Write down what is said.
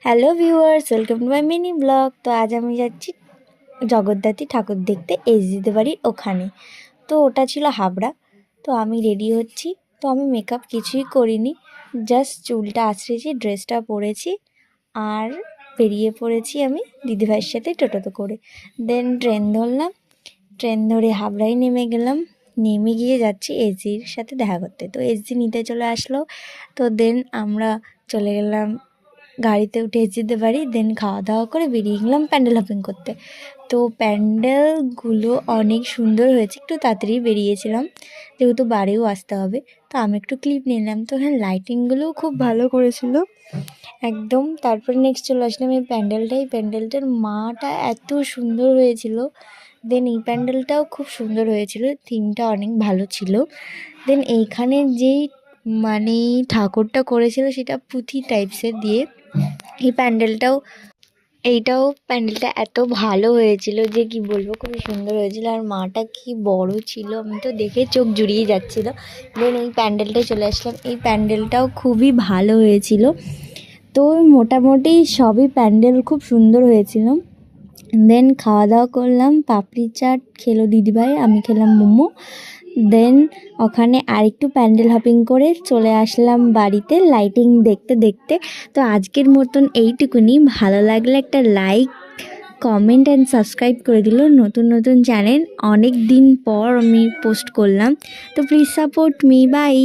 Hello viewers, welcome to my mini blog. তো আজ আমি যাচ্ছি জগদ্ধাত্রী ঠাকুর দেখতে দিতে বাড়ির ওখানে। তো ওটা ছিল হাবড়া। তো আমি রেডি হচ্ছি। তো আমি মেকআপ কিছুই করিনি, জাস্ট চুলটা আঁচড়েছি, ড্রেসটা পরেছি আর বেরিয়ে পড়েছি আমি দিদিভাইয়ের সাথে টোটোতে করে। দেন ট্রেন ধরলাম, ট্রেন ধরে হাবড়ায় নেমে গেলাম। নেমে গিয়ে যাচ্ছি এসজির সাথে দেখা করতে। তো এসজি নিতে চলে আসলো। তো দেন আমরা চলে গেলাম গাড়িতে উঠে যেতে পারি। দেন খাওয়া দাওয়া করে বেরিয়ে গেলাম প্যান্ডেল হপিং করতে। তো প্যান্ডেলগুলো অনেক সুন্দর হয়েছে, একটু তাড়াতাড়ি বেরিয়েছিলাম যেহেতু বাড়িও আসতে হবে। তো আমি একটু ক্লিপ নিলাম। তো হ্যাঁ, লাইটিংগুলোও খুব ভালো করেছিল একদম। তারপরে নেক্সট চলে আসলাম এই প্যান্ডেলটার মাটা এত সুন্দর হয়েছিল। দেন এই প্যান্ডেলটাও খুব সুন্দর হয়েছিল, থিমটা অনেক ভালো ছিল। দেন এইখানে যেই মানে ঠাকুরটা করেছিল সেটা পুঁথি টাইপসের দিয়ে। এই প্যান্ডেলটা এত ভালো হয়েছিল যে কি বলবো, খুবই সুন্দর হয়েছিল। আর মাটা কি বড় ছিল, আমি তো দেখে চোখ জুড়িয়ে যাচ্ছিলো। দেন এই প্যান্ডেলটায় চলে আসলাম, এই প্যান্ডেলটাও খুবই ভালো হয়েছিল। তো মোটামুটি সবই প্যান্ডেল খুব সুন্দর হয়েছিল। দেন খাওয়া দাওয়া করলাম, পাপড়ি চাট খেলো দিদিভাই, আমি খেলাম মোমো। দেন ওখানে আরেকটু প্যান্ডেল হপিং করে চলে আসলাম বাড়িতে লাইটিং দেখতে দেখতে। তো আজকের মতন এইটুকুনি। ভালো লাগলে একটা লাইক, কমেন্ট অ্যান্ড সাবস্ক্রাইব করে দিল। নতুন নতুন চ্যানেল অনেক দিন পর আমি পোস্ট করলাম, তো প্লিজ সাপোর্ট মি। বাই।